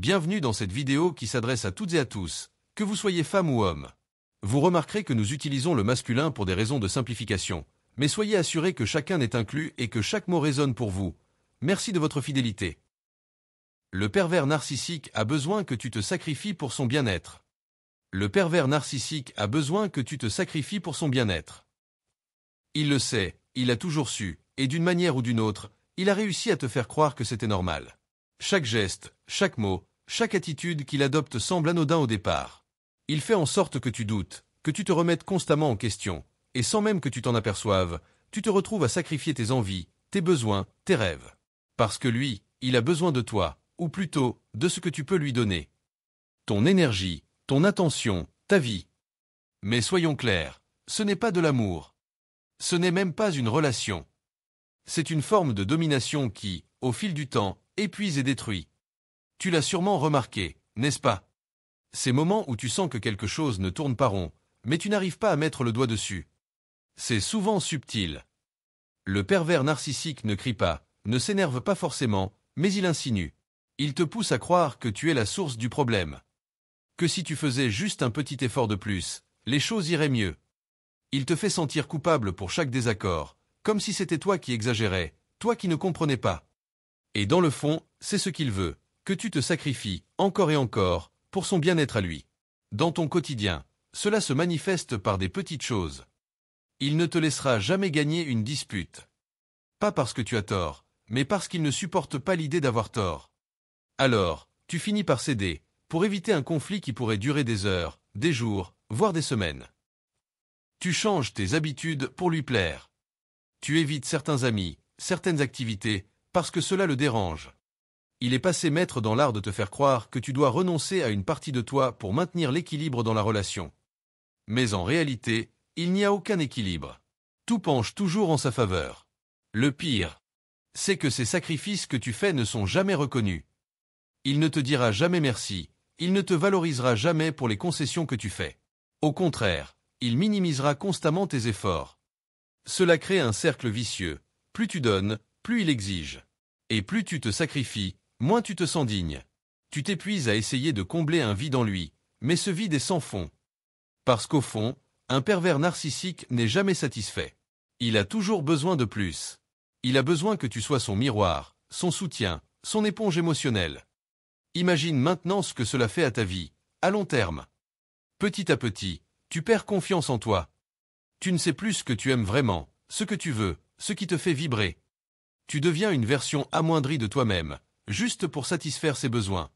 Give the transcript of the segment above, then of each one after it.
Bienvenue dans cette vidéo qui s'adresse à toutes et à tous, que vous soyez femme ou homme. Vous remarquerez que nous utilisons le masculin pour des raisons de simplification, mais soyez assurés que chacun est inclus et que chaque mot résonne pour vous. Merci de votre fidélité. Le pervers narcissique a besoin que tu te sacrifies pour son bien-être. Le pervers narcissique a besoin que tu te sacrifies pour son bien-être. Il le sait, il a toujours su, et d'une manière ou d'une autre, il a réussi à te faire croire que c'était normal. Chaque geste, chaque mot, chaque attitude qu'il adopte semble anodin au départ. Il fait en sorte que tu doutes, que tu te remettes constamment en question, et sans même que tu t'en aperçoives, tu te retrouves à sacrifier tes envies, tes besoins, tes rêves. Parce que lui, il a besoin de toi, ou plutôt, de ce que tu peux lui donner. Ton énergie, ton attention, ta vie. Mais soyons clairs, ce n'est pas de l'amour. Ce n'est même pas une relation. C'est une forme de domination qui, au fil du temps, épuise et détruit. Tu l'as sûrement remarqué, n'est-ce pas? Ces moments où tu sens que quelque chose ne tourne pas rond, mais tu n'arrives pas à mettre le doigt dessus. C'est souvent subtil. Le pervers narcissique ne crie pas, ne s'énerve pas forcément, mais il insinue. Il te pousse à croire que tu es la source du problème. Que si tu faisais juste un petit effort de plus, les choses iraient mieux. Il te fait sentir coupable pour chaque désaccord, comme si c'était toi qui exagérais, toi qui ne comprenais pas. Et dans le fond, c'est ce qu'il veut, que tu te sacrifies, encore et encore, pour son bien-être à lui. Dans ton quotidien, cela se manifeste par des petites choses. Il ne te laissera jamais gagner une dispute. Pas parce que tu as tort, mais parce qu'il ne supporte pas l'idée d'avoir tort. Alors, tu finis par céder, pour éviter un conflit qui pourrait durer des heures, des jours, voire des semaines. Tu changes tes habitudes pour lui plaire. Tu évites certains amis, certaines activités, parce que cela le dérange. Il est passé maître dans l'art de te faire croire que tu dois renoncer à une partie de toi pour maintenir l'équilibre dans la relation. Mais en réalité, il n'y a aucun équilibre. Tout penche toujours en sa faveur. Le pire, c'est que ces sacrifices que tu fais ne sont jamais reconnus. Il ne te dira jamais merci, il ne te valorisera jamais pour les concessions que tu fais. Au contraire, il minimisera constamment tes efforts. Cela crée un cercle vicieux. Plus tu donnes, plus il exige. Et plus tu te sacrifies, moins tu te sens digne. Tu t'épuises à essayer de combler un vide en lui, mais ce vide est sans fond. Parce qu'au fond, un pervers narcissique n'est jamais satisfait. Il a toujours besoin de plus. Il a besoin que tu sois son miroir, son soutien, son éponge émotionnelle. Imagine maintenant ce que cela fait à ta vie, à long terme. Petit à petit, tu perds confiance en toi. Tu ne sais plus ce que tu aimes vraiment, ce que tu veux, ce qui te fait vibrer. Tu deviens une version amoindrie de toi-même, juste pour satisfaire ses besoins.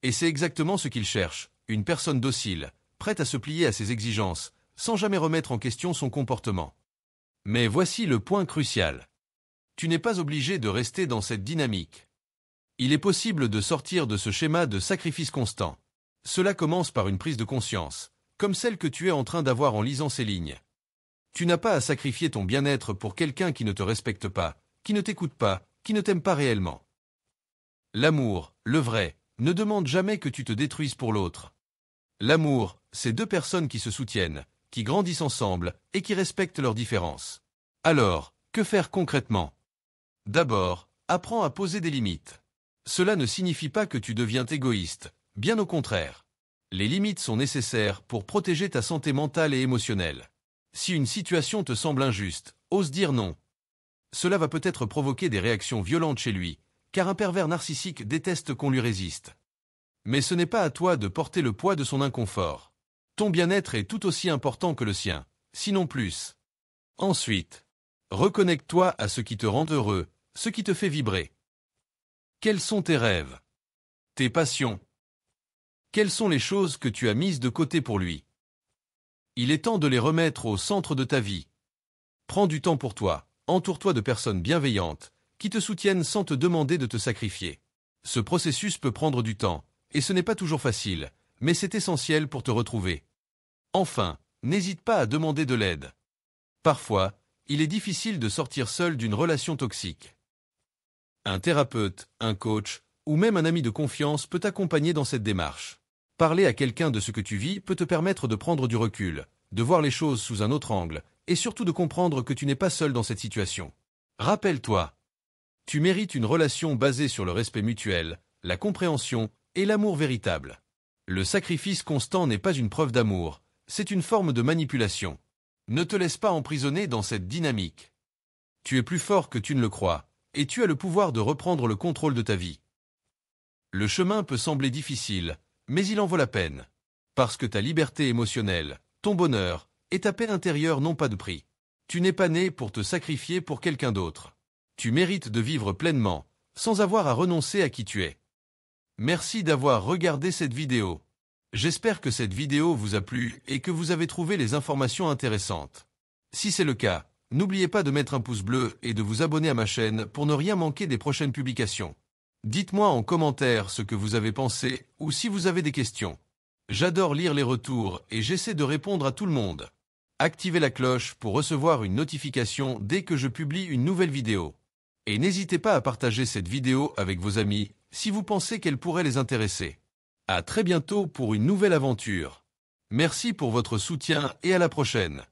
Et c'est exactement ce qu'il cherche, une personne docile, prête à se plier à ses exigences, sans jamais remettre en question son comportement. Mais voici le point crucial. Tu n'es pas obligé de rester dans cette dynamique. Il est possible de sortir de ce schéma de sacrifice constant. Cela commence par une prise de conscience, comme celle que tu es en train d'avoir en lisant ces lignes. Tu n'as pas à sacrifier ton bien-être pour quelqu'un qui ne te respecte pas, qui ne t'écoute pas, qui ne t'aime pas réellement. L'amour, le vrai, ne demande jamais que tu te détruises pour l'autre. L'amour, c'est deux personnes qui se soutiennent, qui grandissent ensemble et qui respectent leurs différences. Alors, que faire concrètement? D'abord, apprends à poser des limites. Cela ne signifie pas que tu deviens égoïste, bien au contraire. Les limites sont nécessaires pour protéger ta santé mentale et émotionnelle. Si une situation te semble injuste, ose dire non. Cela va peut-être provoquer des réactions violentes chez lui, car un pervers narcissique déteste qu'on lui résiste. Mais ce n'est pas à toi de porter le poids de son inconfort. Ton bien-être est tout aussi important que le sien, sinon plus. Ensuite, reconnecte-toi à ce qui te rend heureux, ce qui te fait vibrer. Quels sont tes rêves? Tes passions? Quelles sont les choses que tu as mises de côté pour lui? Il est temps de les remettre au centre de ta vie. Prends du temps pour toi. Entoure-toi de personnes bienveillantes, qui te soutiennent sans te demander de te sacrifier. Ce processus peut prendre du temps, et ce n'est pas toujours facile, mais c'est essentiel pour te retrouver. Enfin, n'hésite pas à demander de l'aide. Parfois, il est difficile de sortir seul d'une relation toxique. Un thérapeute, un coach, ou même un ami de confiance peut t'accompagner dans cette démarche. Parler à quelqu'un de ce que tu vis peut te permettre de prendre du recul, de voir les choses sous un autre angle, et surtout de comprendre que tu n'es pas seul dans cette situation. Rappelle-toi, tu mérites une relation basée sur le respect mutuel, la compréhension et l'amour véritable. Le sacrifice constant n'est pas une preuve d'amour, c'est une forme de manipulation. Ne te laisse pas emprisonner dans cette dynamique. Tu es plus fort que tu ne le crois, et tu as le pouvoir de reprendre le contrôle de ta vie. Le chemin peut sembler difficile, mais il en vaut la peine. Parce que ta liberté émotionnelle, ton bonheur, et ta paix intérieure n'ont pas de prix. Tu n'es pas né pour te sacrifier pour quelqu'un d'autre. Tu mérites de vivre pleinement, sans avoir à renoncer à qui tu es. Merci d'avoir regardé cette vidéo. J'espère que cette vidéo vous a plu et que vous avez trouvé les informations intéressantes. Si c'est le cas, n'oubliez pas de mettre un pouce bleu et de vous abonner à ma chaîne pour ne rien manquer des prochaines publications. Dites-moi en commentaire ce que vous avez pensé ou si vous avez des questions. J'adore lire les retours et j'essaie de répondre à tout le monde. Activez la cloche pour recevoir une notification dès que je publie une nouvelle vidéo. Et n'hésitez pas à partager cette vidéo avec vos amis si vous pensez qu'elle pourrait les intéresser. À très bientôt pour une nouvelle aventure. Merci pour votre soutien et à la prochaine.